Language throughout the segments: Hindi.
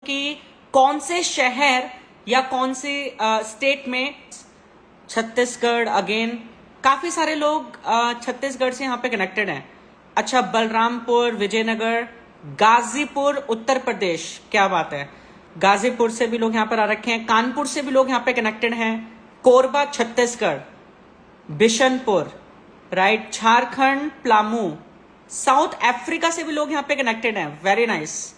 कि कौन से शहर या कौन से स्टेट में छत्तीसगढ़ अगेन काफी सारे लोग छत्तीसगढ़ से यहाँ पे कनेक्टेड हैं। अच्छा, बलरामपुर, विजयनगर, गाजीपुर, उत्तर प्रदेश, क्या बात है। गाजीपुर से भी लोग यहाँ पर आ रखे हैं, कानपुर से भी लोग यहाँ पे कनेक्टेड हैं, Korba Chhattisgarh, Bishnupur, right, Jharkhand Palamu, South Africa से भी लोग यहाँ पे कनेक्टेड हैं। वेरी नाइस,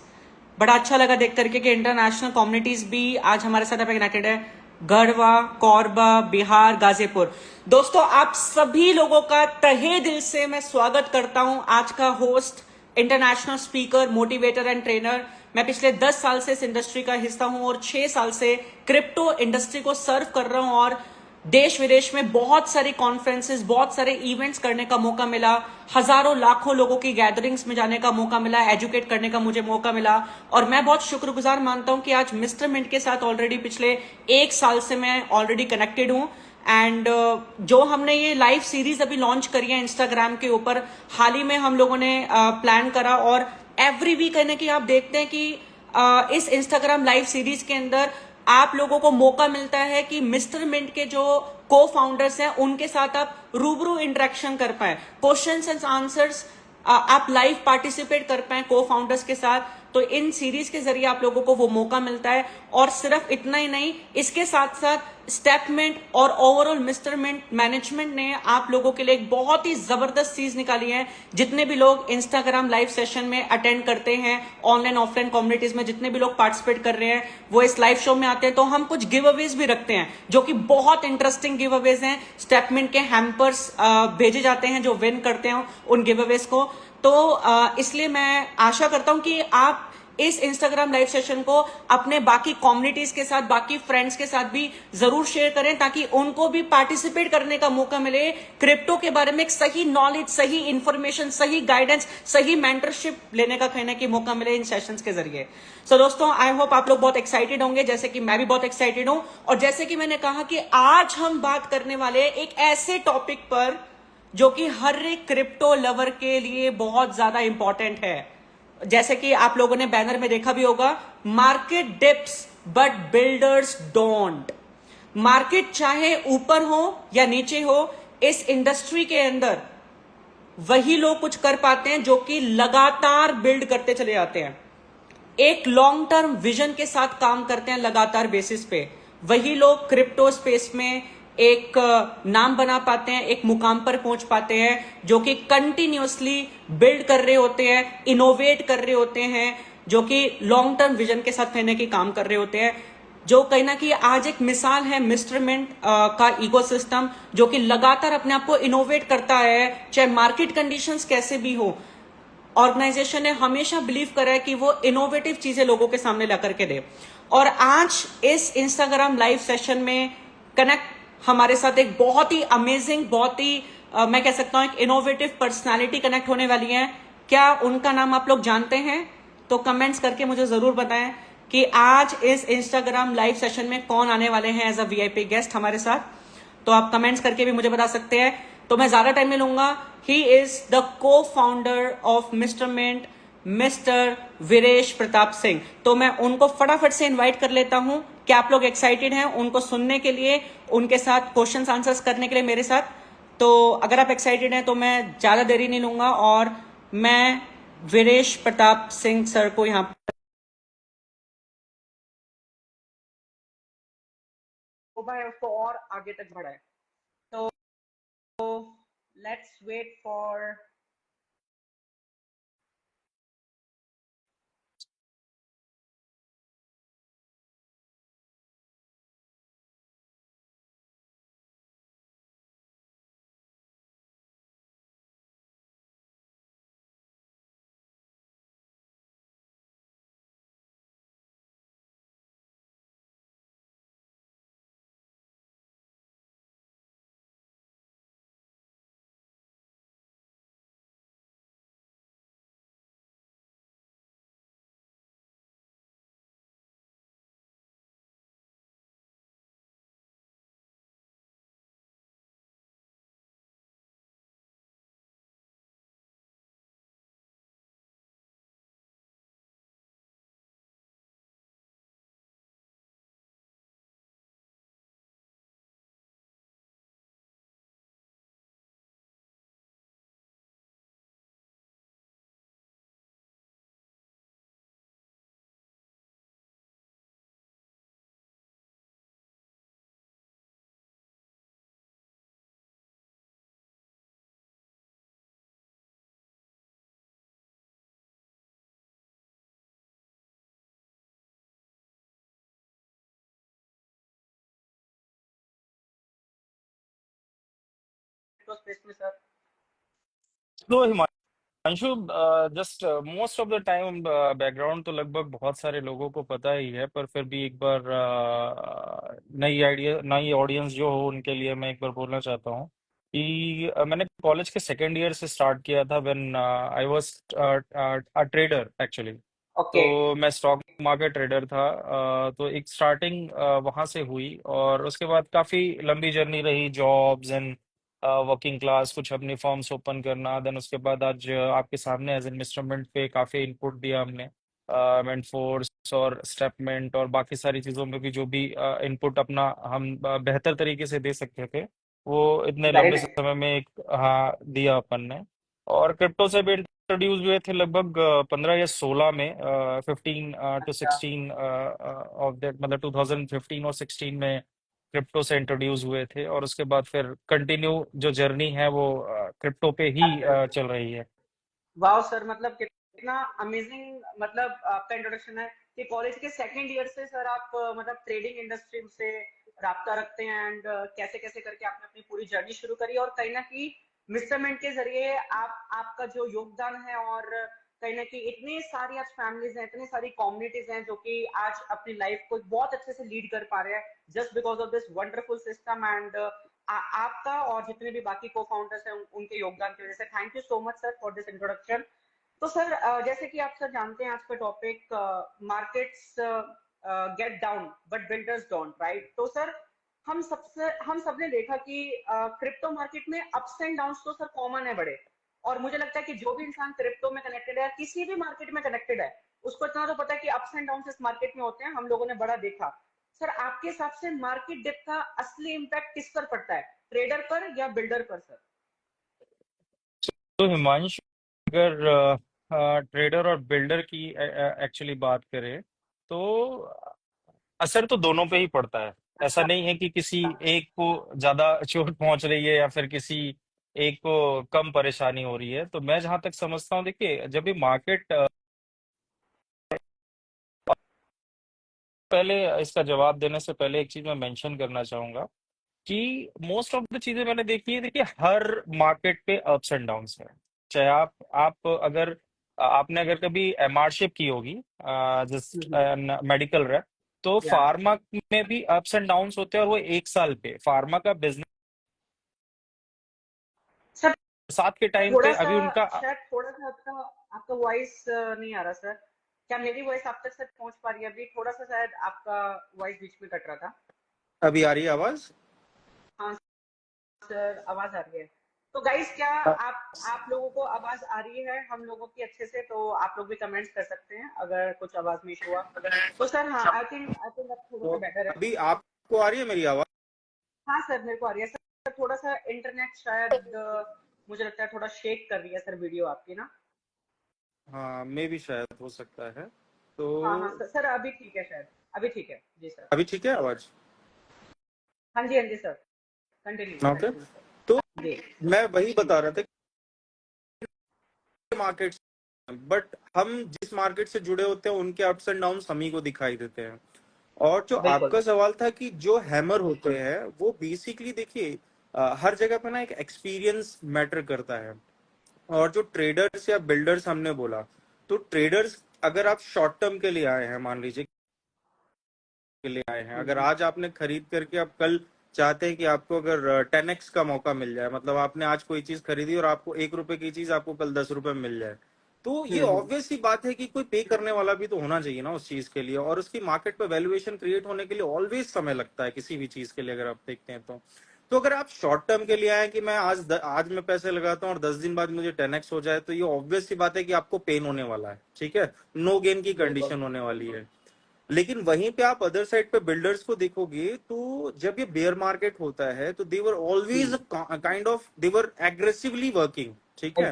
बड़ा अच्छा लगा देख करके कि इंटरनेशनल कम्युनिटीज भी आज हमारे साथ यहाँ पे कनेक्टेड है। गढ़वा, कोरबा, बिहार, गाजीपुर। दोस्तों, आप सभी लोगों का तहे दिल से मैं स्वागत करता हूं। आज का host, international speaker, motivator and trainer. मैं पिछले 10 साल से इस इंडस्ट्री का हिस्सा हूं और 6 साल से क्रिप्टो इंडस्ट्री को सर्व कर रहा हूं और देश विदेश में बहुत सारी कॉन्फ्रेंसेस, बहुत सारे इवेंट्स करने का मौका मिला, हजारों लाखों लोगों की गैदरिंग्स में जाने का मौका मिला, एजुकेट करने का मुझे मौका मिला। और मैं बहुत शुक्रगुजार मानता हूं कि आज मिस्टर मिंट के साथ ऑलरेडी पिछले 1 साल से मैं ऑलरेडी कनेक्टेड हूं। एंड जो हमने ये लाइव सीरीज अभी लॉन्च करी है इंस्टाग्राम के ऊपर, हाल ही में हम लोगों ने प्लान करा और एवरी वीक कहने की आप देखते हैं कि इस इंस्टाग्राम लाइव सीरीज के अंदर आप लोगों को मौका मिलता है कि मिस्टर मिंट के जो को फाउंडर्स हैं उनके साथ आप रूबरू इंटरेक्शन कर पाए, क्वेश्चंस एंड आंसर्स आप लाइव पार्टिसिपेट कर पाए को फाउंडर्स के साथ। तो इन सीरीज के जरिए आप लोगों को वो मौका मिलता है। और सिर्फ इतना ही नहीं, इसके साथ साथ स्टेपमेंट और ओवरऑल मिस्टर मिंट मैनेजमेंट ने आप लोगों के लिए एक बहुत ही जबरदस्त चीज निकाली है। जितने भी लोग इंस्टाग्राम लाइव सेशन में अटेंड करते हैं, ऑनलाइन ऑफलाइन कम्युनिटीज में जितने भी लोग पार्टिसिपेट कर रहे हैं, वो इस लाइव शो में आते हैं, तो हम कुछ गिव अवेज भी रखते हैं जो कि बहुत इंटरेस्टिंग गिव अवेज हैं। स्टेपमेंट के हैम्पर्स भेजे जाते हैं जो विन करते हैं उन गिव अवेज को। तो इसलिए मैं आशा करता हूं कि आप इस इंस्टाग्राम लाइव सेशन को अपने बाकी कम्युनिटीज के साथ, बाकी फ्रेंड्स के साथ भी जरूर शेयर करें ताकि उनको भी पार्टिसिपेट करने का मौका मिले, क्रिप्टो के बारे में एक सही नॉलेज, सही इंफॉर्मेशन, सही गाइडेंस, सही मेंटरशिप लेने का कहने की मौका मिले इन सेशंस के जरिए। सो दोस्तों, आई होप आप लोग बहुत एक्साइटेड होंगे, जैसे कि मैं भी बहुत एक्साइटेड हूं। और जैसे कि मैंने कहा कि आज हम बात करने वाले एक ऐसे टॉपिक पर जो कि हर एक क्रिप्टो लवर के लिए बहुत ज्यादा इंपॉर्टेंट है। जैसे कि आप लोगों ने बैनर में देखा भी होगा, market dips but builders don't. Market चाहे ऊपर हो या नीचे हो, इस इंडस्ट्री के अंदर वही लोग कुछ कर पाते हैं जो कि लगातार बिल्ड करते चले जाते हैं, एक लॉन्ग टर्म विजन के साथ काम करते हैं लगातार बेसिस पे। वही लोग क्रिप्टो स्पेस में एक नाम बना पाते हैं, एक मुकाम पर पहुंच पाते हैं, जो कि कंटिन्यूअसली बिल्ड कर रहे होते हैं, इनोवेट कर रहे होते हैं, जो कि लॉन्ग टर्म विजन के साथ कहने की काम कर रहे होते हैं। जो कहीं ना कहीं आज एक मिसाल है मिस्टर मिंट का इकोसिस्टम, जो कि लगातार अपने आप को इनोवेट करता है, चाहे मार्केट कंडीशंस कैसे भी हो। ऑर्गेनाइजेशन ने हमेशा बिलीव करा है कि वो इनोवेटिव चीजें लोगों के सामने ला करके दे। और आज इस इंस्टाग्राम लाइव सेशन में कनेक्ट हमारे साथ एक बहुत ही अमेजिंग, बहुत ही मैं कह सकता हूं एक इनोवेटिव पर्सनालिटी कनेक्ट होने वाली है। क्या उनका नाम आप लोग जानते हैं? तो कमेंट्स करके मुझे जरूर बताएं कि आज इस इंस्टाग्राम लाइव सेशन में कौन आने वाले हैं एज अ वीआईपी गेस्ट हमारे साथ। तो आप कमेंट्स करके भी मुझे बता सकते हैं। तो मैं ज्यादा टाइम नहीं लूंगा। He is the co founder of Mister Mint, Mister Viresh Pratap Singh. तो मैं उनको फटाफट से इनवाइट कर लेता हूं। क्या आप लोग एक्साइटेड हैं उनको सुनने के लिए, उनके साथ क्वेश्चंस आंसर्स करने के लिए मेरे साथ? तो अगर आप एक्साइटेड हैं तो मैं ज्यादा देरी नहीं लूंगा और मैं वीरेश प्रताप सिंह सर को यहाँ उसको और आगे तक बढ़ाए। तो let's wait for crypto space में सर? तो Himanshu, just most of the time background तो लगभग बहुत सारे लोगों को पता ही है, पर फिर भी एक बार नई ऑडियंस जो हो उनके लिए मैं एक बार बोलना चाहता हूँ कि मैंने कॉलेज के सेकेंड ईयर से स्टार्ट किया था, when I was a trader actually. Okay. तो मैं स्टॉक मार्केट ट्रेडर था। तो एक स्टार्टिंग वहां से हुई, और उसके बाद काफी लंबी जर्नी रही, जॉब्स एंड वर्किंग क्लास, कुछ अपनी फर्म्स ओपन करना। देन उसके बाद आज आपके सामने एज इन्वेस्टमेंट पे काफी इनपुट दिया हमने, फोर्स और स्टेपमेंट और बाकी सारी चीजों में भी जो भी इनपुट अपना हम बेहतर तरीके से दे सकते थे, वो इतने वेरी लंबे नाइस। समय में एक हाँ दिया अपन ने। और क्रिप्टो से भी इंट्रोड्यूस हुए थे लगभग 15 या 16 में, 15 to 16 ऑफ दैट, मतलब 2015 और 16 में क्रिप्टो से इंट्रोड्यूस हुए थे। और उसके बाद फिर कंटिन्यू जो जर्नी है वो क्रिप्टो पे ही चल रही है। वाह सर, मतलब कितना अमेजिंग, मतलब आपका इंट्रोडक्शन है कि कॉलेज के सेकंड ईयर से सर आप मतलब ट्रेडिंग इंडस्ट्री से राब्ता रखते हैं, एंड कैसे कैसे करके आपने अपनी पूरी जर्नी शुरू करी, और कहीं ना कहीं मिस्टर मिंट के जरिए आप आपका जो योगदान है, और कहीं ना कहीं इतनी सारी आज फैमिलीज हैं, इतनी सारी कम्युनिटीज हैं जो कि आज अपनी लाइफ को बहुत अच्छे से लीड कर पा रहे हैं, just because of this wonderful system, and आपका और जितने भी बाकी को फाउंडर्स हैं उनके योगदान की वजह से। Thank you so much sir for this introduction. तो सर जैसे कि आप सर जानते हैं आज का topic markets get down but builders don't, right? तो सर हम सबने देखा कि क्रिप्टो मार्केट में अप्स एंड डाउन्स तो सर कॉमन है बड़े, और मुझे लगता है कि जो भी इंसान क्रिप्टो में कनेक्टेड है, किसी भी मार्केट में कनेक्टेड है, उसको इतना तो पता है कि अप्स एंड डाउन्स इस मार्केट में होते हैं, हम लोगों ने बड़ा देखा। सर आपके हिसाब से मार्केट डिप का असली इम्पैक्ट किस पर पड़ता है, ट्रेडर पर या बिल्डर पर सर? तो हिमांशु, अगर ट्रेडर और बिल्डर की एक्चुअली बात करें, तो असर तो दोनों पे ही पड़ता है। ऐसा अच्छा। नहीं है कि किसी एक को ज्यादा चोट पहुंच रही है या फिर किसी एक को कम परेशानी हो रही है। तो मैं जहां तक समझता हूँ, देखिए, जब भी मार्केट, पहले इसका जवाब देने से पहले एक चीज मैं मेंशन करना चाहूंगा कि मोस्ट ऑफ द चीजें मैंने देखी है। देखिए, हर मार्केट पे अप्स एंड डाउन्स है। चाहे आप अगर आपने अगर कभी एमआरशिप की होगी, जस्ट मेडिकल रैप, तो या फार्मा में भी अप्स एंड डाउन्स होते हैं, और वो 1 साल पे फार्मा का बिजनेस सर साथ के टाइम थोड़ा पे सा, अभी उनका। शायद थोड़ा सा आपका आपका वॉइस नहीं आ रहा सर। क्या मेरी वॉइस आप तक सर पहुंच पा रही है? अभी थोड़ा सा शायद आपका वॉइस बीच में कट रहा था। अभी आ रही है आवाज? हाँ सर, आवाज आ रही है। तो गाइस, क्या आप लोगों को आवाज आ रही है हम लोगों की अच्छे से? तो आप लोग भी कमेंट्स कर सकते हैं अगर कुछ आवाज में इशू हुआ। तो सर हाँ, आई थिंक अब थोड़ा तो सा बेटर है। अभी आपको आ रही है मेरी आवाज? हाँ सर, मेरे को आ रही है सर। थोड़ा सा इंटरनेट शायद मुझे लगता है थोड़ा शेक कर रही है सर वीडियो आपकी ना। हाँ, मे भी शायद हो सकता है। हाँ हाँ तो सर, अभी ठीक है शायद। अभी ठीक है जी सर। अभी ठीक है आवाज? हाँ जी sir, continue okay. Continue sir. तो जी। मैं वही बता रहा था, मार्केट, बट हम जिस मार्केट से जुड़े होते हैं उनके अप्स एंड डाउन्स हम ही को दिखाई देते हैं। और जो बिल्कुल। आपका सवाल था कि जो हैमर होते हैं, वो बेसिकली देखिए, हर जगह पे ना एक एक्सपीरियंस मैटर करता है। और जो ट्रेडर्स या बिल्डर्स हमने बोला, तो ट्रेडर्स, अगर आप शॉर्ट टर्म के लिए आए हैं, मान लीजिए के लिए आए हैं, अगर हम्म। आज आपने खरीद करके आप कल चाहते हैं कि आपको अगर 10x का मौका मिल जाए, मतलब आपने आज कोई चीज खरीदी और आपको 1 रुपए की चीज आपको कल 10 रुपए में मिल जाए, तो ये हम्म। ऑब्वियस सी बात है कि कोई पे करने वाला भी तो होना चाहिए ना उस चीज के लिए। और उसकी मार्केट पे वैल्यूएशन क्रिएट होने के लिए ऑलवेज समय लगता है किसी भी चीज के लिए, अगर आप देखते हैं तो अगर आप शॉर्ट टर्म के लिए आए कि मैं आज मैं पैसे लगाता हूँ और 10 दिन बाद मुझे 10x हो जाए, तो ये ऑब्वियस सी बात है कि आपको पेन होने वाला है, ठीक है, नो गेन की बिल्कुल। कंडीशन होने वाली है। लेकिन वहीं पे आप अदर साइड पे बिल्डर्स को देखोगे, तो जब ये बेयर मार्केट होता है तो they were always kind of, they were aggressively working, ठीक है,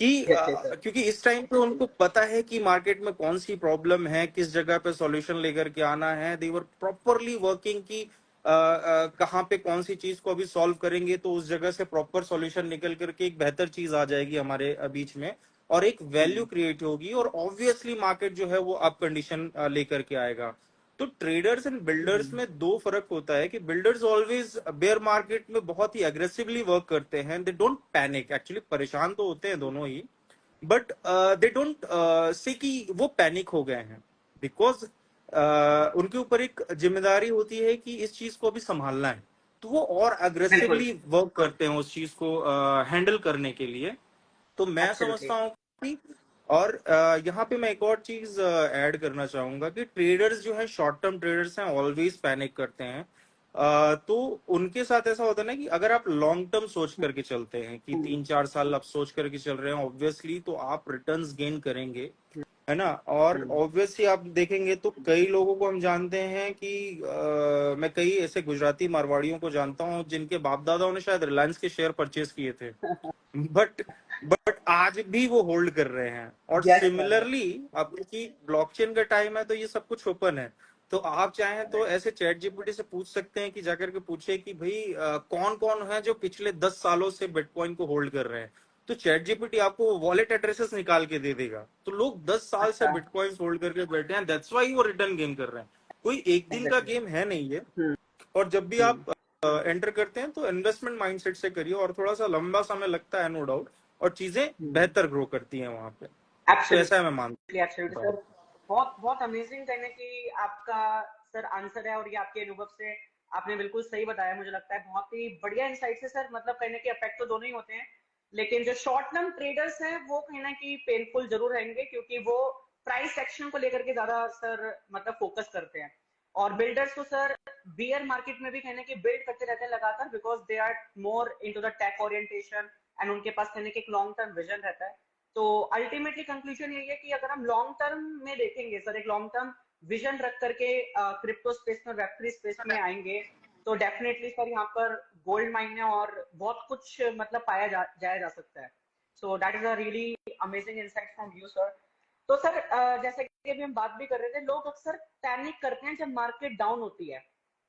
कि एग्जैक्टली सर। क्योंकि इस टाइम पे उनको पता है कि मार्केट में कौन सी प्रॉब्लम है, किस जगह पे सॉल्यूशन लेकर के आना है। दे वर प्रॉपरली वर्किंग कि कहाँ पे कौन सी चीज को अभी सॉल्व करेंगे तो उस जगह से प्रॉपर सॉल्यूशन निकल करके एक बेहतर चीज आ जाएगी हमारे बीच में, और एक वैल्यू क्रिएट होगी, और ऑब्वियसली मार्केट जो है वो अप कंडीशन लेकर के आएगा। तो ट्रेडर्स एंड बिल्डर्स में दो फर्क होता है कि बिल्डर्स ऑलवेज बेयर मार्केट में बहुत ही अग्रेसिवली वर्क करते हैं, दे डोंट पैनिक, एक्चुअली परेशान तो होते हैं दोनों ही, बट दे डोंट से कि वो पैनिक हो गए हैं, बिकॉज उनके ऊपर एक जिम्मेदारी होती है कि इस चीज को अभी संभालना है, तो वो और बिल्कुल। अग्रेसिवली वर्क करते हैं उस चीज को हैंडल करने के लिए। तो मैं एब्सोल्युटली। समझता हूँ कि, और यहाँ पे मैं एक और चीज ऐड करना चाहूंगा कि ट्रेडर्स जो है, शॉर्ट टर्म ट्रेडर्स हैं, ऑलवेज पैनिक करते हैं। तो उनके साथ ऐसा होता है ना कि अगर आप लॉन्ग टर्म सोच करके चलते हैं कि 3-4 साल आप सोच करके चल रहे हैं, ऑब्वियसली तो आप रिटर्न्स गेन करेंगे, है ना। और ऑब्वियसली आप देखेंगे तो कई लोगों को हम जानते हैं कि मैं कई ऐसे गुजराती मारवाड़ियों को जानता हूँ जिनके बाप दादाओं ने शायद रिलायंस के शेयर परचेज किए थे, बट आज भी वो होल्ड कर रहे हैं। और यस सर। सिमिलरली अब क्योंकि ब्लॉकचेन का टाइम है तो ये सब कुछ ओपन है, तो आप चाहें तो ऐसे चैट जीपीटी से पूछ सकते हैं कि जाकर के पूछे कि भाई कौन कौन है जो पिछले 10 सालों से बिटकॉइन को होल्ड कर रहे हैं, तो चैट जीपीटी आपको वॉलेट एड्रेसेस निकाल के दे देगा। तो लोग 10 साल से अच्छा। बिटकॉइन होल्ड करके बैठे हैं, दैट्स वाई वो रिटर्न गेन कर रहे हैं। कोई एक दिन का एग्जैक्टली। गेम है नहीं है। हम्म। और जब भी हम्म। आप एंटर करते हैं तो इन्वेस्टमेंट माइंडसेट से करिए, और थोड़ा सा लंबा समय लगता है नो डाउट, और चीजें बेहतर ग्रो करती हैं वहां पे। तो ऐसा है, मैं एब्सोल्युटली एब्सोल्युटली मानता हूँ। सर। बहुत बहुत अमेजिंग कहने की आपका सर आंसर है, और ये आपके अनुभव से आपने बिल्कुल सही बताया। मुझे लगता है बहुत ही बढ़िया इंसाइट है सर। मतलब कहने के इफेक्ट तो दोनों ही होते हैं, लेकिन जो शॉर्ट टर्म ट्रेडर्स हैं वो कहना कि पेनफुल जरूर रहेंगे, क्योंकि वो प्राइस एक्शन को लेकर के ज्यादा सर मतलब फोकस करते हैं। और बिल्डर्स को सर बियर मार्केट में भी कहने की बिल्ड करते रहते हैं लगातार, because they are more into the tech orientation, and उनके पास कहने के एक लॉन्ग टर्म विजन रहता है। तो अल्टीमेटली कंक्लूजन यही है कि अगर हम लॉन्ग टर्म में देखेंगे सर, एक लॉन्ग टर्म विजन रख करके क्रिप्टो स्पेस में, वेब3 स्पेस में आएंगे, तो डेफिनेटली सर यहाँ पर गोल्ड माइन है और बहुत कुछ मतलब पाया जाया जा सकता है। So that is a really amazing insight from you sir. तो सर जैसे कि अभी हम बात भी कर रहे थे, लोग अक्सर पैनिक करते हैं जब मार्केट डाउन होती है।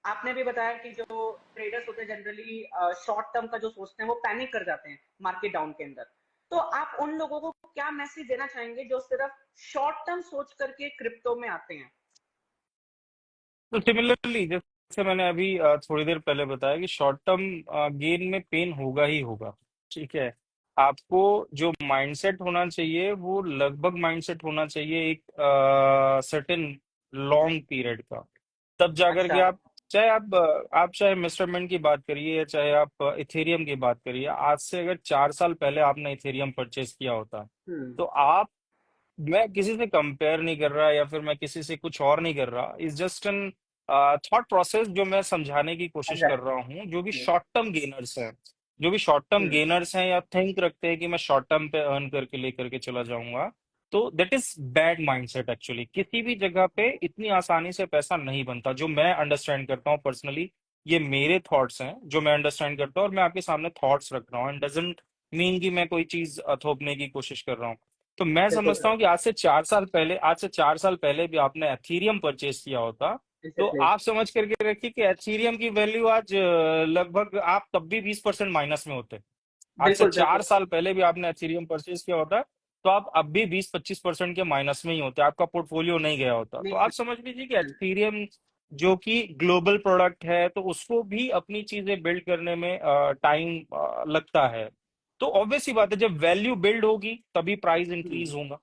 आपने भी बताया कि जो ट्रेडर्स होते हैं जनरली शॉर्ट टर्म का जो सोचते हैं वो पैनिक कर जाते हैं मार्केट डाउन के अंदर। तो आप उन लोगों को क्या मैसेज देना चाहेंगे जो सिर्फ शॉर्ट टर्म सोच करके क्रिप्टो में आते हैं? तो सिमिलरली जैसे मैंने अभी थोड़ी देर पहले बताया कि शॉर्ट टर्म गेन में पेन होगा ही होगा। ठीक है। आपको जो माइंडसेट होना चाहिए वो लगभग माइंडसेट होना चाहिए एक सर्टेन लॉन्ग पीरियड का। तब जाकर के अच्छा। आप चाहे मेजरमेंट की बात करिए या चाहे आप इथेरियम की बात करिए, आज से अगर 4 साल पहले आपने इथेरियम परचेज किया होता हम्म। तो आप, मैं किसी से कंपेयर नहीं कर रहा या फिर मैं किसी से कुछ और नहीं कर रहा, is just an thought process जो मैं समझाने की कोशिश कर रहा हूँ। जो भी एग्जैक्टली। शॉर्ट टर्म गेनर्स हैं, जो भी शॉर्ट टर्म हम्म। गेनर्स हैं या थिंक रखते हैं कि मैं शॉर्ट टर्म पे अर्न करके लेकर के चला जाऊंगा, तो that is bad mindset. Actually किसी भी जगह पे इतनी आसानी से पैसा नहीं बनता, जो मैं अंडरस्टैंड करता हूँ पर्सनली। ये मेरे थॉट्स हैं जो मैं अंडरस्टैंड करता हूँ, और मैं आपके सामने थॉट्स रख रहा हूँ, एंड डजेंट मीन कि मैं कोई चीज थोपने की कोशिश कर रहा हूँ। तो मैं बिल्कुल समझता सर। हूँ कि आज से 4 साल पहले भी आपने एथीरियम परचेज किया होता, तो एग्जैक्टली। आप समझ करके रखिए कि एथीरियम की वैल्यू आज लगभग, आप तब भी 20% माइनस में होते। आज से बिल्कुल चार बिल्कुल। साल पहले भी आपने एथीरियम परचेज किया होता, तो आप अब भी 20-25% के माइनस में ही होते, आपका पोर्टफोलियो नहीं गया होता। तो नहीं आप सर। समझ लीजिए कि एथीरियम जो कि ग्लोबल प्रोडक्ट है, तो उसको भी अपनी चीजें बिल्ड करने में टाइम लगता है। तो ऑब्वियस सी बात है, जब वैल्यू बिल्ड होगी तभी प्राइस इंक्रीज होगा,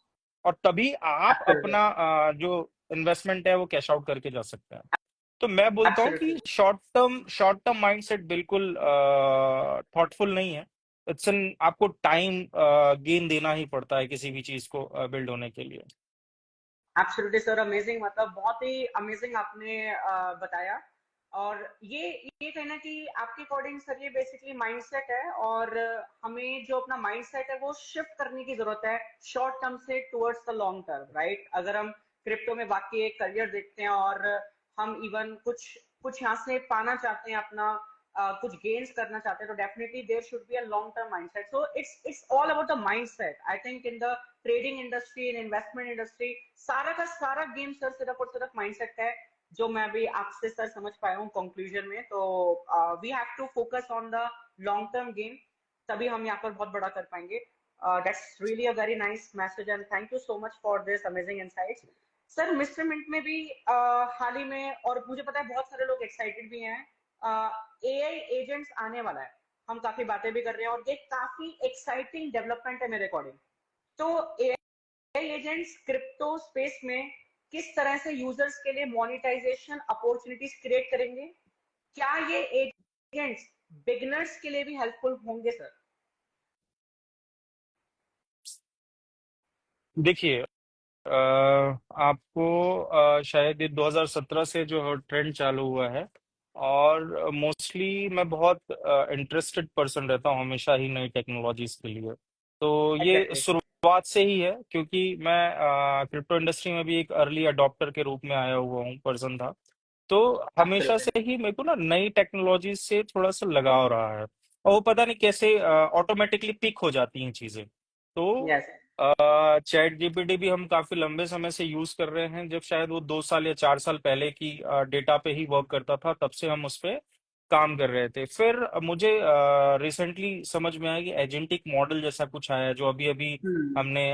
और तभी आप एब्सोल्युटली। अपना जो इन्वेस्टमेंट है वो कैश आउट करके जा सकते हैं। तो मैं बोलता हूँ कि एब्सोल्युटली। शॉर्ट टर्म माइंडसेट बिल्कुल थॉटफुल नहीं है। इट्स एन, आपको टाइम गेन देना ही पड़ता है किसी भी चीज को बिल्ड होने के लिए। Absolutely sir, amazing. मतलब बहुत ही अमेजिंग आपने बताया। और ये कहना कि आपके अकॉर्डिंग सर ये बेसिकली माइंडसेट है, और हमें जो अपना माइंडसेट है वो शिफ्ट करने की जरूरत है शॉर्ट टर्म से towards the long term, right? अगर हम क्रिप्टो में बाकी एक करियर देखते हैं, और हम इवन कुछ कुछ यहाँ से पाना चाहते हैं अपना, कुछ गेन्स करना चाहते हैं, तो definitely there should be a long term mindset. So it's all about the mindset. I think in the trading industry, in investment industry, सारा का सारा गेम सर सिर्फ और सिर्फ माइंडसेट है, जो मैं भी आपसे सर समझ पाया हूँ कंक्लूजन में। तो we have to focus on the long term game, तभी हम यहाँ पर बहुत बड़ा कर पाएंगे। That's really a very nice message, and thank you so much for this amazing insights. Sir Mister Mint में भी हाल ही में, और मुझे पता है बहुत सारे लोग एक्साइटेड भी हैं, एआई एजेंट्स आने वाला है। हम काफी बातें भी कर रहे हैं और ये काफी एक्साइटिंग डेवलपमेंट है मेरे अकॉर्डिंग। तो एआई एजेंट्स क्रिप्टो स्पेस में किस तरह से यूजर्स के लिए मोनेटाइजेशन अपॉर्चुनिटीज क्रिएट करेंगे? क्या ये एजेंट्स बिगिनर्स के लिए भी हेल्पफुल होंगे सर? देखिए, आपको शायद ये 2017 से जो ट्रेंड चालू हुआ है, और मोस्टली मैं बहुत इंटरेस्टेड पर्सन रहता हूँ हमेशा ही नई टेक्नोलॉजीज के लिए। तो ये एग्जैक्टली। शुरुआत से ही है, क्योंकि मैं क्रिप्टो इंडस्ट्री में भी एक अर्ली अडॉप्टर के रूप में आया हुआ हूँ, पर्सन था। तो हमेशा एब्सोल्युटली। से ही मेरे को ना नई टेक्नोलॉजी से थोड़ा सा लगाव रहा है, और वो पता नहीं कैसे ऑटोमेटिकली पिक हो जाती हैं चीजें। तो यस। चैट जीपीटी भी हम काफी लंबे समय से यूज कर रहे हैं, जब शायद वो 2 साल या 4 साल पहले की डेटा पे ही वर्क करता था, तब से हम उस पे काम कर रहे थे। फिर मुझे रिसेंटली समझ में आया कि एजेंटिक मॉडल जैसा कुछ आया है, जो अभी अभी हम्म। हमने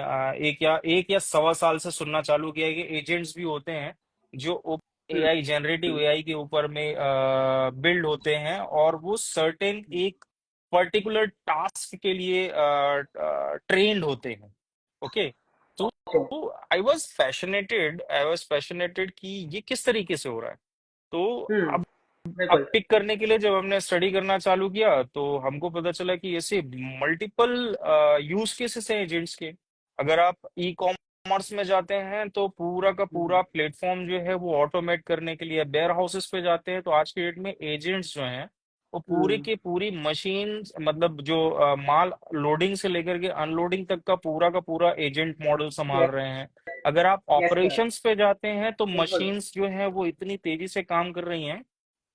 एक या सवा साल से सुनना चालू किया है कि एजेंट्स भी होते हैं जो एआई, जेनरेटिव एआई के ऊपर में बिल्ड होते हैं, और वो सर्टेन एक पर्टिकुलर टास्क के लिए ट्रेंड होते हैं। ओके। तो आई वॉज पैशनेटेड कि ये किस तरीके से हो रहा है। तो हम्म। अब बिल्कुल। पिक करने के लिए जब हमने स्टडी करना चालू किया, तो हमको पता चला कि ऐसे मल्टीपल यूज केसेस हैं एजेंट्स के। अगर आप ई कॉमर्स में जाते हैं, तो पूरा का पूरा प्लेटफॉर्म जो है वो ऑटोमेट करने के लिए, वेयर हाउसेस पे जाते हैं, तो आज के डेट में एजेंट्स जो हैं वो पूरी हम्म। की पूरी मशीन, मतलब जो माल लोडिंग से लेकर के अनलोडिंग तक का पूरा एजेंट मॉडल संभाल यस। रहे हैं। अगर आप यस सर। ऑपरेशंस पे जाते हैं, तो बिल्कुल। मशीन्स जो है वो इतनी तेजी से काम कर रही हैं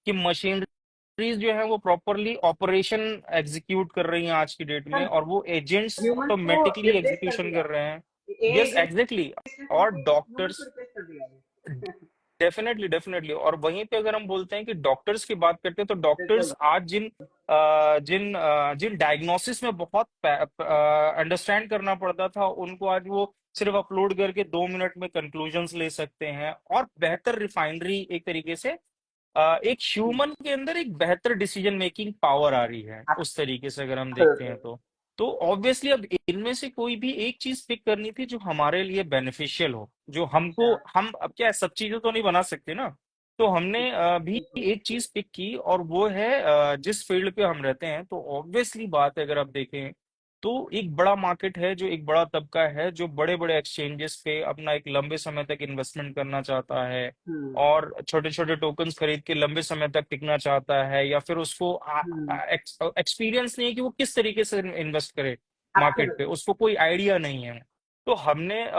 कि मशीनरीज जो है वो प्रॉपरली ऑपरेशन एग्जीक्यूट कर रही हैं आज की डेट में, सर और वो एजेंट्स ह्यूमन को ऑटोमेटिकली रिप्लेस कर एग्जीक्यूशन दिया कर रहे हैं। है, यस, एआई एग्जैक्टली। और ने ह्यूमन को डॉक्टर्स, रिप्लेस कर दिया है। Definitely definitely. और वहीं पे अगर हम बोलते हैं कि डॉक्टर्स की बात करते हैं, तो डॉक्टर्स बिल्कुल। आज जिन डायग्नोसिस में बहुत अंडरस्टैंड करना पड़ता था, उनको आज वो सिर्फ अपलोड करके 2 मिनट में कंक्लूजन्स ले सकते हैं, और बेहतर रिफाइनरी एक तरीके से एक ह्यूमन के अंदर एक बेहतर डिसीजन मेकिंग पावर आ रही है, उस तरीके से अगर हम देखते हैं तो। ऑब्वियसली अब इनमें से कोई भी एक चीज पिक करनी थी जो हमारे लिए बेनिफिशियल हो, जो हमको, अच्छा। हम अब क्या है, सब चीजें तो नहीं बना सकते ना। तो हमने भी बिल्कुल। एक चीज पिक की, और वो है जिस फील्ड पे हम रहते हैं, तो ऑब्वियसली बात है, अगर आप देखें तो एक बड़ा मार्केट है, जो एक बड़ा तबका है जो बड़े बड़े एक्सचेंजेस पे अपना एक लंबे समय तक इन्वेस्टमेंट करना चाहता है, हम्म। और छोटे छोटे टोकन्स खरीद के लंबे समय तक टिकना चाहता है, या फिर उसको हम्म। एक्सपीरियंस नहीं है कि वो किस तरीके से इन्वेस्ट करे मार्केट पे, एब्सोल्युटली। उसको कोई आइडिया नहीं है। तो हमने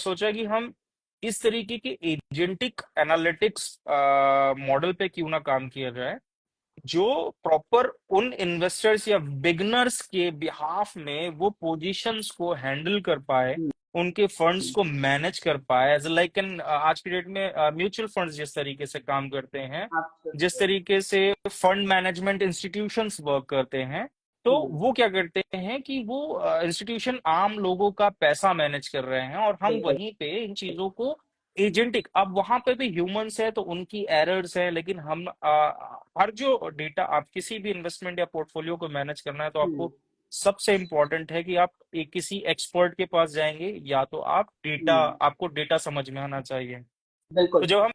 सोचा कि हम इस तरीके के एजेंटिक एनालिटिक्स मॉडल पे क्यों ना काम किया जाए, जो प्रॉपर उन इन्वेस्टर्स या बिगनर्स के बिहाफ में वो पोजीशंस को हैंडल कर पाए, उनके फंड्स को मैनेज कर पाए, एज लाइक एन, आज की डेट में म्यूचुअल फंड्स जिस तरीके से काम करते हैं, जिस एब्सोल्युटली। तरीके से फंड मैनेजमेंट इंस्टीट्यूशंस वर्क करते हैं, तो वो क्या करते हैं कि वो इंस्टीट्यूशन आम लोगों का पैसा मैनेज कर रहे हैं, और हम बिल्कुल। वहीं पे इन चीजों को एजेंटिक, अब वहां पे भी ह्यूमंस है तो उनकी एरर्स है, लेकिन हम हर जो डेटा, आप किसी भी इन्वेस्टमेंट या पोर्टफोलियो को मैनेज करना है, तो आपको सबसे इंपॉर्टेंट है कि आप एक किसी एक्सपर्ट के पास जाएंगे, या तो आपको डेटा समझ में आना चाहिए। तो बिल्कुल। जब हम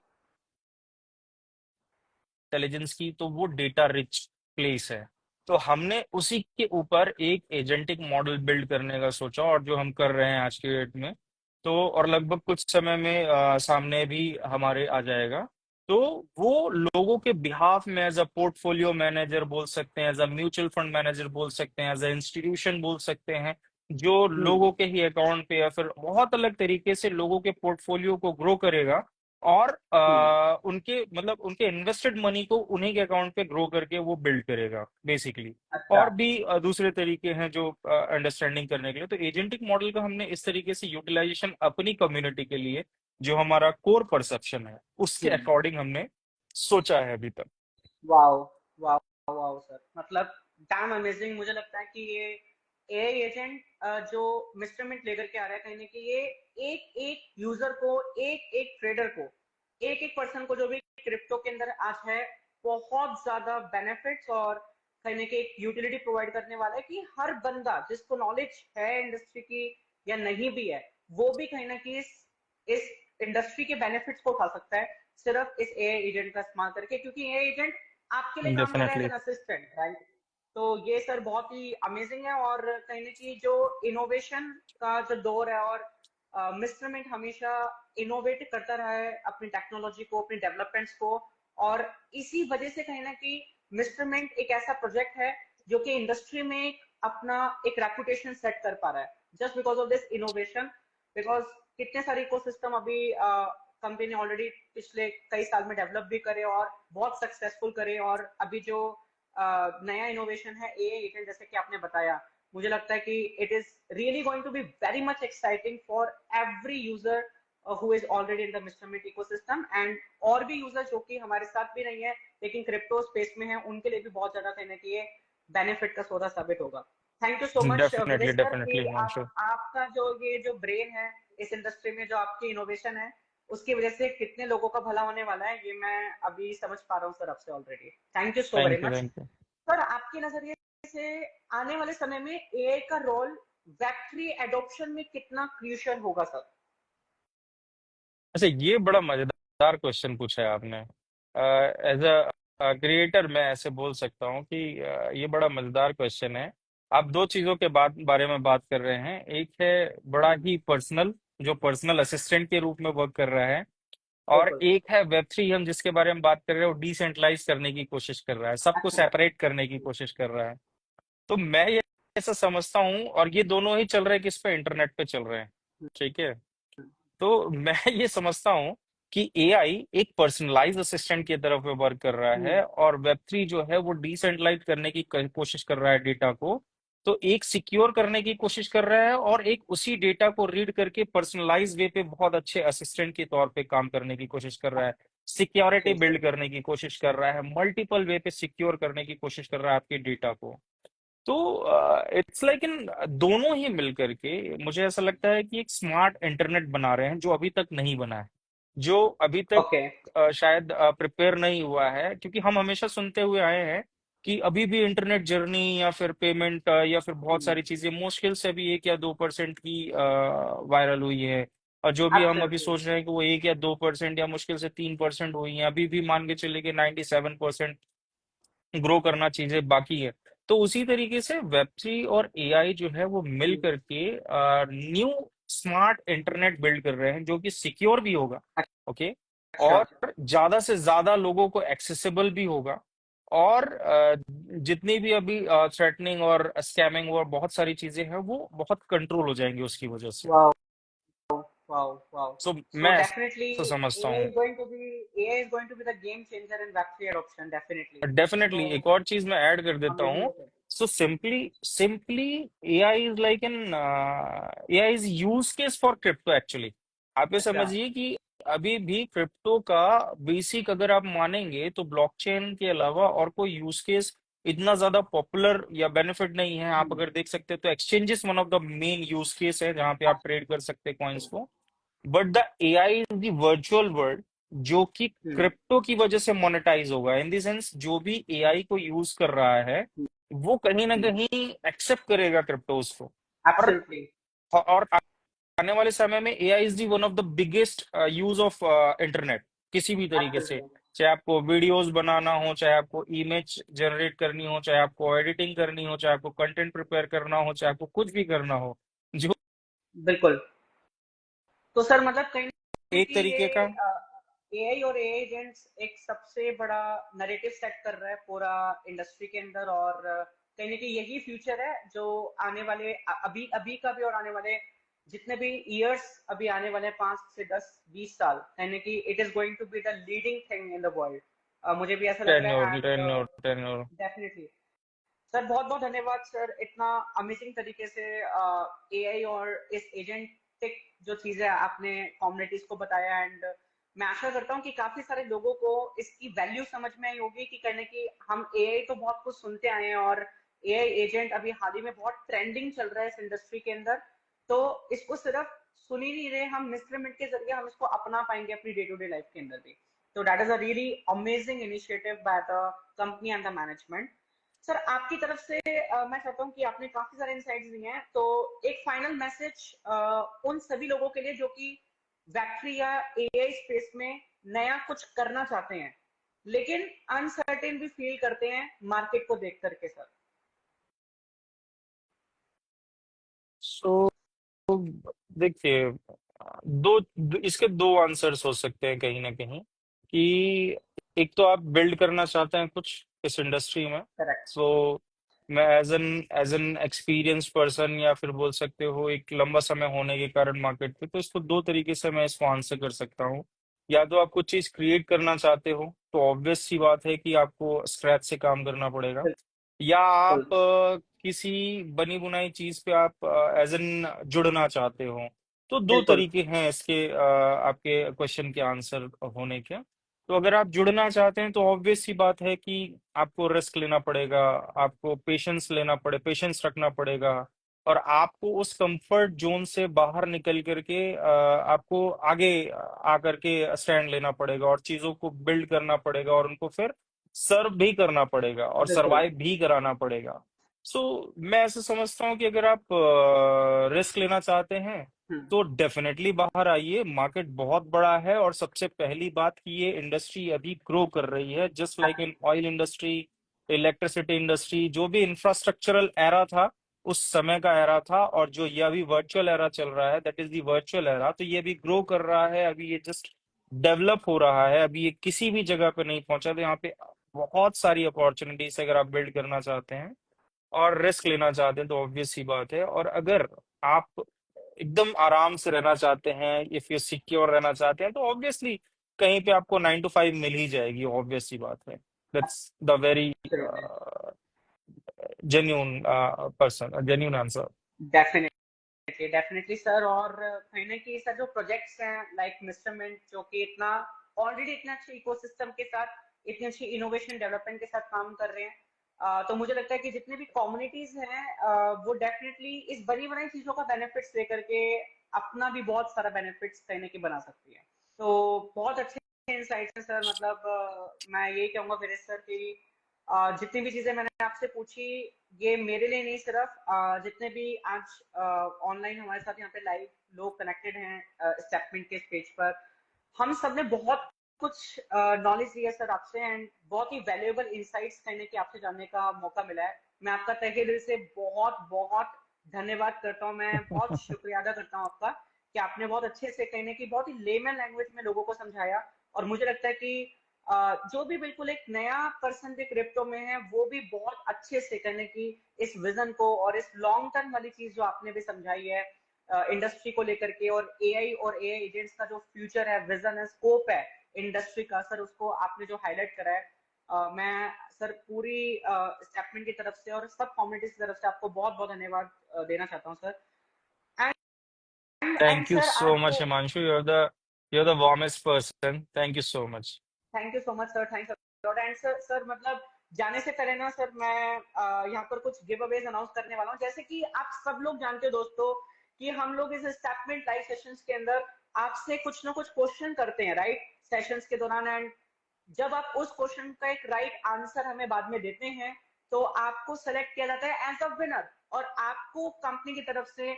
इंटेलिजेंस की, तो वो डेटा रिच प्लेस है, तो हमने उसी के ऊपर एक एजेंटिक मॉडल बिल्ड करने का सोचा, और जो हम कर रहे हैं आज के डेट में। तो और लगभग कुछ समय में सामने भी हमारे आ जाएगा। तो वो लोगों के बिहाफ में एज अ पोर्टफोलियो मैनेजर बोल सकते हैं, as a mutual fund manager बोल सकते हैं, एज अ इंस्टीट्यूशन बोल सकते हैं, जो लोगों के ही अकाउंट पे या फिर बहुत अलग तरीके से लोगों के पोर्टफोलियो को ग्रो करेगा, और उनके, मतलब उनके इन्वेस्टेड मनी को उन्हीं के अकाउंट पे ग्रो करके वो बिल्ड करेगा बेसिकली। अच्छा। और भी दूसरे तरीके हैं जो अंडरस्टैंडिंग करने के लिए, तो एजेंटिक मॉडल का हमने इस तरीके से यूटिलाइजेशन अपनी कम्युनिटी के लिए, जो हमारा कोर परसेप्शन है, उसके अकॉर्डिंग हमने सोचा है अभी तक। वाओ। वाओ। वाओ सर, मतलब डैम अमेजिंग। मुझे लगता है कि ये एआई एजेंट जो मेजरमेंट लेकर के आ रहा है, कहीं ना कहीं ये एक एक यूजर को, एक एक ट्रेडर को, एक एक पर्सन को जो भी क्रिप्टो के अंदर आज है, बहुत ज्यादा बेनिफिट्स और कहीं ना कहीं एक यूटिलिटी प्रोवाइड करने वाला है कि हर बंदा जिसको नॉलेज है इंडस्ट्री की या नहीं भी है, वो भी कहीं ना कहीं इस इंडस्ट्री के बेनिफिट्स को उठा सकता है सिर्फ इस एआई एजेंट का इस्तेमाल करके, क्योंकि एआई एजेंट आपके लिए काम कर रहा है as definitely an assistant, right? तो ये सर बहुत ही अमेजिंग है, और कहीं ना कहीं जो इनोवेशन का जो दौर है, और मिस्टर मिंट हमेशा इनोवेट करता रहा है अपनी टेक्नोलॉजी को, अपनी डेवलपमेंट्स को, और इसी वजह से कहीं ना कहीं मिस्टर मिंट एक ऐसा प्रोजेक्ट है जो कि इंडस्ट्री में अपना एक रेपुटेशन सेट कर पा रहा है just because of this innovation. Because कितने सारे इकोसिस्टम अभी कंपनी ने ऑलरेडी पिछले कई साल में डेवलप भी करे और बहुत सक्सेसफुल करे, और अभी जो नया इनोवेशन है एआई एजेंट, जैसे कि आपने बताया, मुझे लगता है कि it is really going to be very much exciting for every user who is already in the Mister Mint ecosystem, and और भी यूजर जो कि हमारे साथ भी नहीं है लेकिन क्रिप्टो स्पेस में है, उनके लिए भी बहुत ज्यादा कहने की ये बेनिफिट का सौदा साबित होगा। Thank you so much Vijay definitely sir definitely कि हिमांशु। आपका जो ये जो ब्रेन है इस इंडस्ट्री में, जो आपकी इनोवेशन है, उसकी वजह से कितने लोगों का भला होने वाला है, ये मैं अभी समझ पा रहा हूँ सर आपसे already. Thank you so very much. Thank you. Sir आपके नजरिए से आने वाले समय में एआई का रोल वेब3 एडॉप्शन में कितना क्रूशियल होगा सर? अच्छा, ये बड़ा मजेदार क्वेश्चन पूछा है आपने। एज अ क्रिएटर मैं ऐसे बोल सकता हूँ कि ये बड़ा मजेदार क्वेश्चन है। आप दो चीजों के बारे में बात कर रहे हैं। एक है बड़ा ही पर्सनल, जो पर्सनल असिस्टेंट के रूप में वर्क कर रहा है, और बिल्कुल। एक है वेब 3, हम जिसके बारे में बात कर रहे हैं, वो डिसेंट्रलाइज करने की कोशिश कर रहा है, सबको अच्छा। सेपरेट करने की कोशिश कर रहा है। तो मैं ये ऐसा समझता हूँ, और ये दोनों ही चल रहे हैं किस पे, इंटरनेट पे चल रहे हैं। ठीक है। तो मैं ये समझता हूँ कि एआई एक पर्सनलाइज असिस्टेंट की तरफ में वर्क कर रहा है, और वेब 3 जो है वो डिसेंट्रलाइज करने की कोशिश कर रहा है डेटा को। तो एक सिक्योर करने की कोशिश कर रहा है, और एक उसी डेटा को रीड करके पर्सनलाइज वे पे बहुत अच्छे असिस्टेंट के तौर पे काम करने की कोशिश कर रहा है। सिक्योरिटी बिल्ड बिल्कुल। करने की कोशिश कर रहा है, मल्टीपल वे पे सिक्योर करने की कोशिश कर रहा है आपके डेटा को। तो इट्स लाइक इन दोनों ही मिलकर के मुझे ऐसा लगता है कि एक स्मार्ट इंटरनेट बना रहे हैं, जो अभी तक नहीं बना है, जो अभी तक ओके। शायद प्रिपेयर नहीं हुआ है। क्योंकि हम हमेशा सुनते हुए आए हैं कि अभी भी इंटरनेट जर्नी या फिर पेमेंट या फिर बहुत सारी चीजें मुश्किल से अभी 1 या 2% की वायरल हुई है, और जो भी हम अभी एब्सोल्युटली। सोच रहे हैं कि वो 1 या 2% या मुश्किल से 3% हुई है, अभी भी मान के चले कि 97% ग्रो करना चीजें बाकी है। तो उसी तरीके से वेब 3 और एआई जो है वो मिल करके न्यू स्मार्ट इंटरनेट बिल्ड कर रहे हैं, जो कि सिक्योर भी होगा। ओके। अच्छा। और ज्यादा से ज्यादा लोगों को एक्सेसिबल भी होगा, और जितनी भी अभी थ्रेटनिंग और स्कैमिंग और बहुत सारी चीजें हैं वो बहुत कंट्रोल हो जाएंगी उसकी वजह से। वाओ। वाओ। वाओ। सो So मैं definitely ऐसा समझता AI हूँ। is going to be AI is going to be the game changer in Web3 adoption definitely. So definitely एक और चीज मैं ऐड कर देता amazing हूँ। है sir. So simply simply AI is like an AI is use case for crypto actually. आप ये अच्छा। समझिए कि अभी भी क्रिप्टो का बेसिक अगर आप मानेंगे तो ब्लॉकचेन के अलावा और कोई यूज केस इतना ज्यादा पॉपुलर या बेनिफिट नहीं है। आप अगर देख सकते हैं तो exchanges one of the main use case है जहां पे आप ट्रेड कर सकते हैं कॉइन्स को। But the AI is the virtual world, जो कि क्रिप्टो की वजह से मोनेटाइज होगा। इन द सेंस जो भी एआई को यूज कर रहा है वो कहीं ना कहीं एक्सेप्ट करेगा क्रिप्टोज को। और Absolutely. और आने वाले समय में AI is the one of the biggest use of internet, किसी भी तरीके से। Absolutely. चाहे आपको वीडियोस बनाना हो, चाहे आपको इमेज जनरेट करनी हो, चाहे आपको एडिटिंग करनी हो, चाहे आपको कंटेंट प्रिपेयर करना हो, चाहे आपको कुछ भी करना हो, जो बिल्कुल। तो सर मतलब कहीं ना एक कहीं तरीके का। ये एआई और एआई एजेंट्स एक सबसे बड़ा नैरेटिव सेट कर रहा है पूरा इंडस्ट्री के अंदर, और कहीं ना कहीं यही फ्यूचर है जो आने वाले अभी अभी का भी और आने वाले जितने भी इयर्स अभी आने वाले 5 से 10 20 साल, कहीं ना कहीं it is going to be the leading thing in the world. मुझे भी ऐसा लग रहा है, tenure and tenure tenure. Definitely sir बहुत बहुत धन्यवाद सर, इतना अमेजिंग तरीके से एआई और इस एजेंटिक जो चीजें आपने कम्युनिटीज को बताया, एंड मैं आशा करता हूँ कि काफी सारे लोगों को इसकी वैल्यू समझ में आई होगी कि करने की हम एआई तो बहुत कुछ सुनते आए हैं, और एआई एजेंट अभी हाल ही में बहुत ट्रेंडिंग चल रहा है इस इंडस्ट्री के अंदर, तो इसको सिर्फ सुन ही नहीं रहे हम, मिस्टर मिनट के जरिए हम इसको अपना पाएंगे अपनी डे टू डे लाइफ के अंदर भी। तो that is a really amazing initiative by the company and the management. Sir आपकी तरफ से मैं चाहता हूँ कि आपने काफी सारे इंसाइट्स दिए हैं, तो एक फाइनल मैसेज उन सभी लोगों के लिए जो कि वैक्ट्री या एआई स्पेस में नया कुछ करना चाहते हैं लेकिन अनसर्टेन भी फील करते हैं मार्केट को देख करके सर। सो देखिए, इसके दो आंसर्स हो सकते हैं कहीं ना कहीं, कि एक तो आप बिल्ड करना चाहते हैं कुछ इस इंडस्ट्री में। करेक्ट। सो मैं एज एन एक्सपीरियंस पर्सन, या फिर बोल सकते हो एक लंबा समय होने के कारण मार्केट पे, तो इसको दो तरीके से मैं इसको आंसर कर सकता हूँ। या तो आप कुछ चीज क्रिएट करना चाहते हो, तो ऑब्वियस सी बात है कि आपको स्क्रैच से काम करना पड़ेगा। या आप बिल्कुल किसी बनी बुनाई चीज पे आप एज एन जुड़ना चाहते हो। तो दो बिल्कुल तरीके हैं इसके आपके क्वेश्चन के आंसर होने के। तो अगर आप जुड़ना चाहते हैं तो ऑब्वियस सी बात है कि आपको रिस्क लेना पड़ेगा, आपको पेशेंस रखना पड़ेगा, और आपको उस कंफर्ट जोन से बाहर निकल करके आपको आगे आकर के स्टैंड लेना पड़ेगा, और चीजों को बिल्ड करना पड़ेगा, और उनको फिर सर्व भी करना पड़ेगा, और बिल्कुल। सरवाइव भी कराना पड़ेगा। सो मैं ऐसे समझता हूँ कि अगर आप रिस्क लेना चाहते हैं हम्म। तो डेफिनेटली बाहर आइए। मार्केट बहुत बड़ा है, और सबसे पहली बात कि ये इंडस्ट्री अभी ग्रो कर रही है, just like in oil industry, electricity industry. जो भी इंफ्रास्ट्रक्चरल एरा था उस समय का एरा था, और जो ये अभी वर्चुअल एरा चल रहा है, that is the virtual era. तो ये भी ग्रो कर रहा है, अभी ये जस्ट डेवलप हो रहा है, अभी ये किसी भी जगह पे नहीं पहुंचा। तो यहाँ पे बहुत सारी अपॉर्चुनिटीज अगर आप बिल्ड करना चाहते हैं और रिस्क लेना चाहते हैं, तो ऑब्वियस सी बात है। और अगर आप एकदम आराम से रहना चाहते हैं, इफ यू सिक्योर रहना चाहते हैं, तो ऑब्वियसली कहीं पे आपको 9 to 5 मिल ही जाएगी, ऑब्वियस सी बात है। That's the very absolutely. Genuine person genuine answer. Definitely definitely sir. और कहीं ना कहीं सर जो प्रोजेक्ट्स हैं लाइक मिस्टर मिंट जो कि इतना ऑलरेडी इतने अच्छे इकोसिस्टम के साथ इतनी अच्छी इनोवेशन डेवलपमेंट के साथ काम कर रहे हैं, तो मुझे लगता है कि जितने भी कम्युनिटीज हैं वो डेफिनेटली इस बनी बनाई चीजों का बेनिफिट्स लेकर के अपना भी बहुत सारा बेनिफिट्स कहीं ना कहीं बना सकती है। तो बहुत अच्छे इंसाइट्स हैं सर। मतलब मैं यही कहूंगा फिर सर कि जितनी भी चीजें मैंने आपसे पूछी ये मेरे लिए नहीं, सिर्फ जितने भी आज ऑनलाइन हमारे साथ यहाँ पे लाइव लोग कनेक्टेड हैं स्टेपमेंट के स्टेज पर, हम सब ने बहुत कुछ नॉलेज लिया सर आपसे, एंड बहुत ही वैल्यूएबल इंसाइट्स कहने की आपसे जानने का मौका मिला है। मैं आपका तहे दिल से बहुत बहुत धन्यवाद करता हूँ, मैं बहुत शुक्रिया अदा करता हूँ आपका कि आपने बहुत अच्छे से कहने की बहुत ही लेमन लैंग्वेज में लोगों को समझाया। और मुझे लगता है कि जो भी बिल्कुल एक नया पर्सन भी क्रिप्टो में है वो भी बहुत अच्छे से करने की इस विजन को और इस लॉन्ग टर्म वाली चीज जो आपने भी समझाई है इंडस्ट्री को लेकर के, और एआई एजेंट्स का जो फ्यूचर है, विजन है, स्कोप है इंडस्ट्री का सर, उसको आपने जो हाईलाइट करा है, मैं सर पूरी स्टेपमेंट की तरफ से और सब कम्युनिटीज की तरफ से आपको बहुत बहुत धन्यवाद देना चाहता हूँ sir. And thank you sir so आज much Himanshu, you're the warmest person. Thank you so much. Thank you so much sir, thanks lot. And sir मतलब जाने से पहले ना सर मैं यहाँ पर कुछ गिव अवेज अनाउंस करने वाला हूँ। जैसे कि आप सब लोग जानते हो दोस्तों कि हम लोग इस स्टेपमेंट लाइव सेशंस के अंदर आपसे कुछ ना कुछ क्वेश्चन करते हैं राइट सेशंस के दौरान, एंड जब आप उस क्वेश्चन का एक राइट आंसर हमें बाद में देते हैं तो आपको सेलेक्ट किया जाता है एज अ विनर, और आपको कंपनी की तरफ से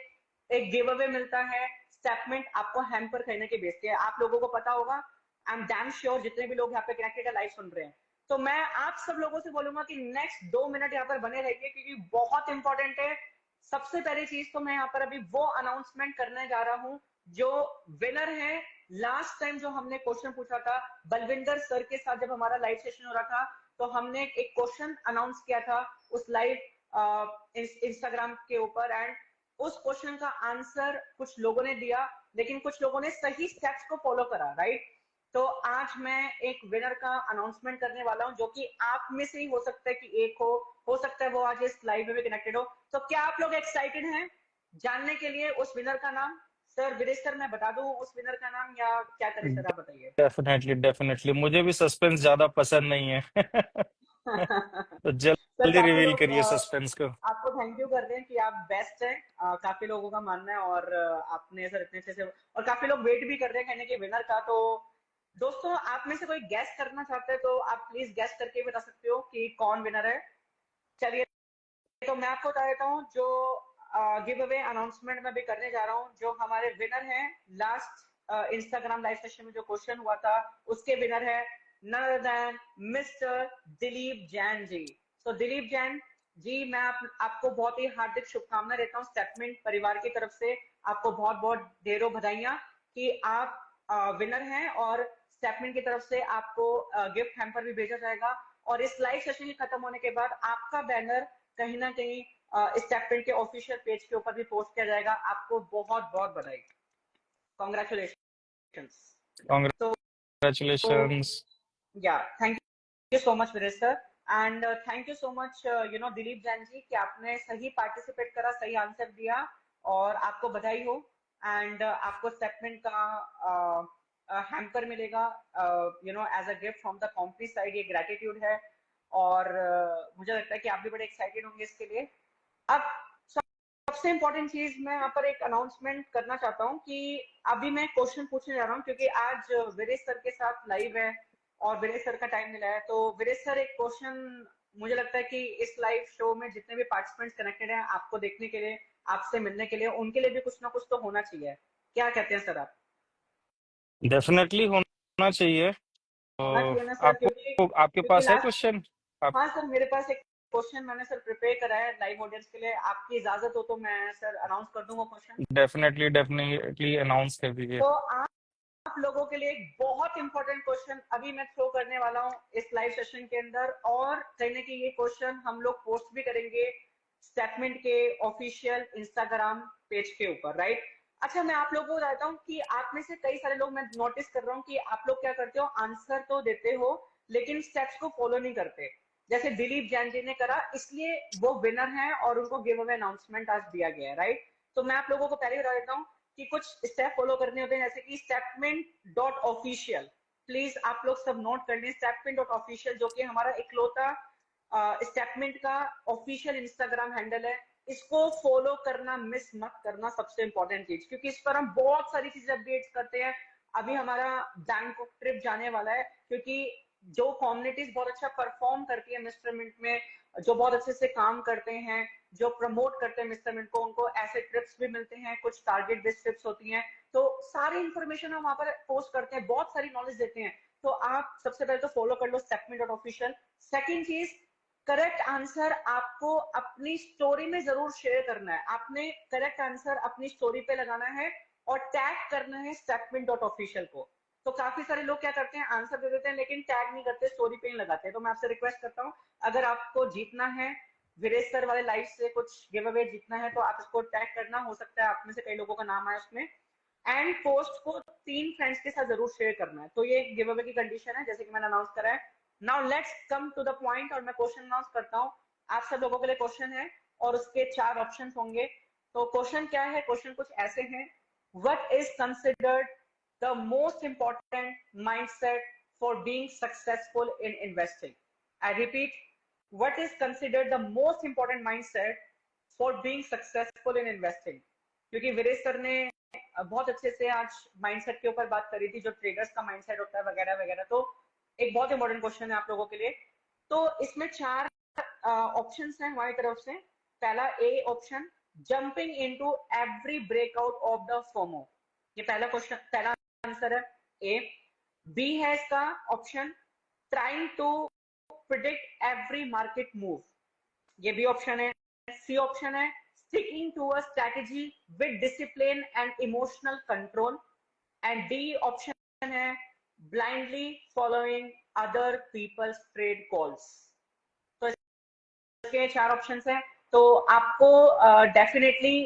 एक गिव अवे मिलता है। स्टेपमेंट आपको हैम्पर खरीदने के बेचते हैं, आप लोगों को पता होगा। आई एम डैम श्योर जितने भी लोग यहाँ पे कनेक्टेड है लाइव सुन रहे हैं, तो मैं आप सब लोगों से बोलूंगा कि नेक्स्ट 2 मिनट यहाँ पर बने रहिए क्योंकि बहुत इंपॉर्टेंट है। सबसे पहली चीज तो मैं यहाँ पर अभी वो अनाउंसमेंट करने जा रहा हूँ जो विनर है। लास्ट टाइम जो हमने क्वेश्चन पूछा था बलविंदर सर के साथ जब हमारा लाइव सेशन हो रहा था, तो हमने एक क्वेश्चन अनाउंस किया था उस लाइव इंस्टाग्राम के ऊपर, एंड उस क्वेश्चन का आंसर कुछ लोगों ने दिया लेकिन कुछ लोगों ने सही स्टेप्स को फॉलो करा राइट। तो आज मैं एक विनर का अनाउंसमेंट करने वाला हूं जो कि आप में से ही हो सकता है कि एक हो सकता है वो आज इस लाइव में भी कनेक्टेड हो। तो क्या आप लोग एक्साइटेड हैं जानने के लिए उस विनर का नाम? सर विदेश सर मैं बता दूं उस विनर का नाम या क्या करें सर, आप बताइए। डेफिनेटली डेफिनेटली, मुझे भी सस्पेंस ज्यादा पसंद नहीं है। तो जल्द सर जल्दी काफी रिवील लोग करिए सस्पेंस को। आपको थैंक यू कर रहे हैं कि आप बेस्ट हैं। काफी लोगों का मानना है और आपने सर इतने अच्छे से, और काफी लोग वेट भी कर रहे हैं कहने के विनर का। तो दोस्तों आप में से कोई गैस करना चाहते हैं तो आप प्लीज गैस करके बता सकते हो कि कौन विनर है। चलिए तो मैं आपको बता देता हूँ जो गिव अवे अनाउंसमेंट में भी करने जा रहा हूँ। जो हमारे विनर हैं लास्ट इंस्टाग्राम लाइव सेशन में जो क्वेश्चन हुआ था उसके विनर है none other than mister Dilip Jain ji. तो दिलीप जैन जी मैं आपको बहुत ही हार्दिक शुभकामनाएं देता हूँ स्टेटमेंट परिवार की तरफ से। आपको बहुत बहुत ढेरों बधाइयां कि आप विनर हैं और स्टेटमेंट की तरफ से आपको गिफ्ट हैम्पर भी भेजा जाएगा। और इस लाइव सेशन के खत्म होने के बाद आपका बैनर कहीं ना कहीं स्टेटमेंट के ऑफिशियल पेज के ऊपर भी पोस्ट किया जाएगा। आपको बहुत बहुत बधाई, कॉन्ग्रेचुलेशन। तो Congratulations. या thank you so much Viresh sir and thank you so much Dilip Jain ji कि आपने सही पार्टिसिपेट करा, सही आंसर दिया और आपको बधाई हो। एंड आपको स्टेटमेंट का हैम्पर मिलेगा as a gift from the company side. ये ग्रेटिट्यूड है और मुझे लगता है कि आप भी बड़े एक्साइटेड होंगे इसके लिए। अब सबसे इम्पोर्टेंट चीज मैं यहाँ पर एक अनाउंसमेंट करना चाहता हूँ कि अभी मैं क्वेश्चन पूछने जा रहा हूँ क्योंकि आज वीरेश सर के साथ लाइव है और वीरेश सर का टाइम मिला है। तो वीरेश सर एक क्वेश्चन, मुझे लगता है कि इस लाइव शो में जितने भी पार्टिसिपेंट्स कनेक्टेड हैं आपको देखने के लिए, आपसे मिलने के लिए, उनके लिए भी कुछ ना कुछ तो होना चाहिए। क्या कहते हैं सर आप? डेफिनेटली होना चाहिए। होना तो चाहिए ना सर, आपको आपके क्योंकि पास है लास्ट, क्वेश्चन? आप हाँ सर मेरे पास एक क्वेश्चन मैंने सर प्रिपेयर करा है लाइव ऑडियंस के लिए। आपकी इजाजत हो तो मैं सर अनाउंस कर दूं वो क्वेश्चन। डेफिनेटली अनाउंस कर दीजिए। तो आप लोगों के लिए एक बहुत इंपॉर्टेंट क्वेश्चन अभी मैं थ्रो करने वाला हूँ इस लाइव सेशन के अंदर, और कहने की ये क्वेश्चन हम लोग पोस्ट भी करेंगे स्टेटमेंट के ऑफिशियल इंस्टाग्राम पेज के ऊपर, राइट? अच्छा मैं आप लोगों को बताता हूँ कि आप में से कई सारे लोग, मैं नोटिस कर रहा हूँ कि आप लोग क्या करते हो, आंसर तो देते हो लेकिन स्टेप्स को फॉलो नहीं करते। जैसे दिलीप जैन जी ने करा, इसलिए वो विनर हैं और उनको गिव अवे अनाउंसमेंट आज दिया गया है, राइट? तो मैं आप लोगों को पहले बता देता हूँ कि कुछ स्टेप फॉलो करने होते हैं, जैसे कि स्टेटमेंट डॉट ऑफिशियल। प्लीज आप लोग सब नोट कर लें, स्टेटमेंट डॉट ऑफिशियल जो कि हमारा इकलौता स्टेटमेंट का ऑफिशियल इंस्टाग्राम हैंडल है। इसको फॉलो करना मिस मत करना, सबसे इंपॉर्टेंट चीज, क्योंकि इस पर हम बहुत सारी चीजें अपडेट करते हैं। अभी हमारा बैंकॉक ट्रिप जाने वाला है क्योंकि जो कम्युनिटीज बहुत अच्छा परफॉर्म करती है मिस्टर मिंट में, जो बहुत अच्छे से काम करते हैं, जो प्रमोट करते हैं मिस्टर मिंट को, उनको ऐसे ट्रिप्स भी मिलते हैं, कुछ टारगेट बेस्ड ट्रिप्स होती हैं। तो सारी इंफॉर्मेशन हम वहां पर पोस्ट करते हैं, बहुत सारी नॉलेज देते हैं। तो आप सबसे पहले तो फॉलो कर लो स्टेटमेंट डॉट ऑफिशियल। सेकेंड चीज, करेक्ट आंसर आपको अपनी स्टोरी में जरूर शेयर करना है। आपने करेक्ट आंसर अपनी स्टोरी पे लगाना है और टैग करना है स्टेटमेंट डॉट ऑफिशियल को। तो काफी सारे लोग क्या करते हैं, आंसर दे देते हैं लेकिन टैग नहीं करते, स्टोरी पे ही लगाते हैं। तो मैं आपसे रिक्वेस्ट करता हूँ, अगर आपको जीतना है वीरेश सर वाले लाइव से कुछ गिव अवे जीतना है तो आप इसको टैग करना, हो सकता है आप में से कई लोगों का नाम आए उसमें, एंड पोस्ट को 3 फ्रेंड्स के साथ जरूर शेयर करना है। तो ये गिव अवे की कंडीशन है जैसे कि मैंने अनाउंस करा है। Now let's come to the point और मैं क्वेश्चन अनाउंस करता हूँ। आप सब लोगों के लिए क्वेश्चन है और उसके 4 ऑप्शन होंगे। तो क्वेश्चन क्या है, क्वेश्चन कुछ ऐसे हैं, what is considered the most important mindset for being successful in investing? I repeat, what is considered the most important mindset for being successful in investing? क्योंकि वीरेश सर ने बहुत अच्छे से आज माइंडसेट के ऊपर बात करी थी, जो ट्रेडर्स का माइंडसेट होता है वगैरह वगैरह। तो एक बहुत इंपॉर्टेंट क्वेश्चन है आप लोगों के लिए। तो इसमें 4 ऑप्शंस हैं हमारी तरफ से। पहला A option, jumping into every breakout of the FOMO. ये पहला क्वेश्चन, पहला आंसर है ए। बी है इसका option, trying to predict every market move, ये भी ऑप्शन है। सी ऑप्शन है, sticking to a strategy with discipline and emotional control, and D option है, blindly following other people's trade calls. तो इसके 4 ऑप्शंस हैं। तो आपको डेफिनेटली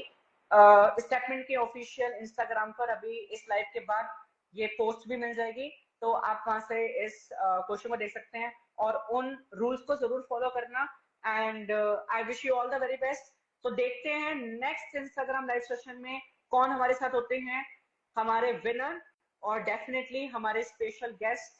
स्टेटमेंट के ऑफिशियल इंस्टाग्राम पर अभी इस लाइव के बाद ये पोस्ट भी मिल जाएगी, तो आप वहां से इस क्वेश्चन को देख सकते हैं और उन रूल्स को जरूर फॉलो करना। And I wish you all the very best. तो देखते हैं नेक्स्ट इंस्टाग्राम लाइव सेशन में कौन हमारे साथ होते हैं, हमारे विनर और डेफिनेटली हमारे स्पेशल गेस्ट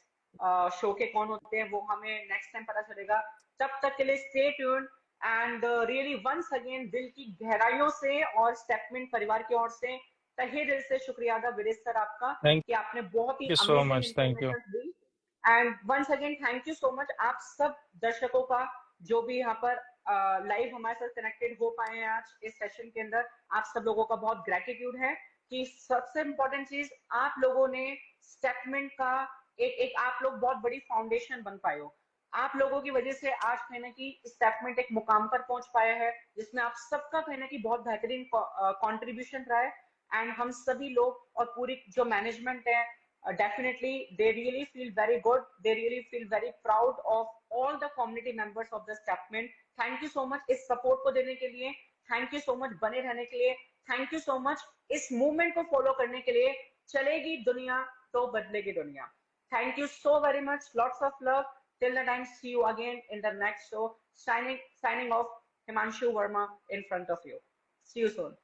शो के कौन होते हैं, वो हमें नेक्स्ट टाइम पता चलेगा। तब तक के लिए stay tuned and really once again दिल की गहराइयों से और स्टेपमेंट परिवार की ओर से तहे दिल से शुक्रिया अदा विदेश सर आपका थैंक कि आपने बहुत ही you so amazing much, thank you. Information दी। And once again thank you so much आप सब दर्शकों का जो भी यहाँ पर लाइव हमारे साथ कनेक्टेड हो पाए हैं आज इस सेशन के अंदर। आप सब लोगों का बहुत ग्रेटिट्यूड है कि सबसे इंपॉर्टेंट चीज आप लोगों ने स्टेटमेंट का एक आप लोग बहुत बड़ी फाउंडेशन बन पाए हो। आप लोगों की वजह से आज कहीं ना कहीं स्टेटमेंट एक मुकाम पर पहुंच पाया है जिसमें आप सबका कहीं ना कहीं बहुत बेहतरीन कंट्रीब्यूशन रहा है। एंड हम सभी लोग और पूरी जो मैनेजमेंट है definitely they really feel very good, they really feel very proud of all the community members of the Stepment। thank you so much इस सपोर्ट को देने के लिए, थैंक यू सो मच बने रहने के लिए, थैंक यू सो मच इस मूवमेंट को फॉलो करने के लिए। चलेगी दुनिया तो बदलेगी दुनिया। Thank you so very much, lots of love, till the time see you again in the next show। signing off, Himanshu Verma in front of you। See you soon।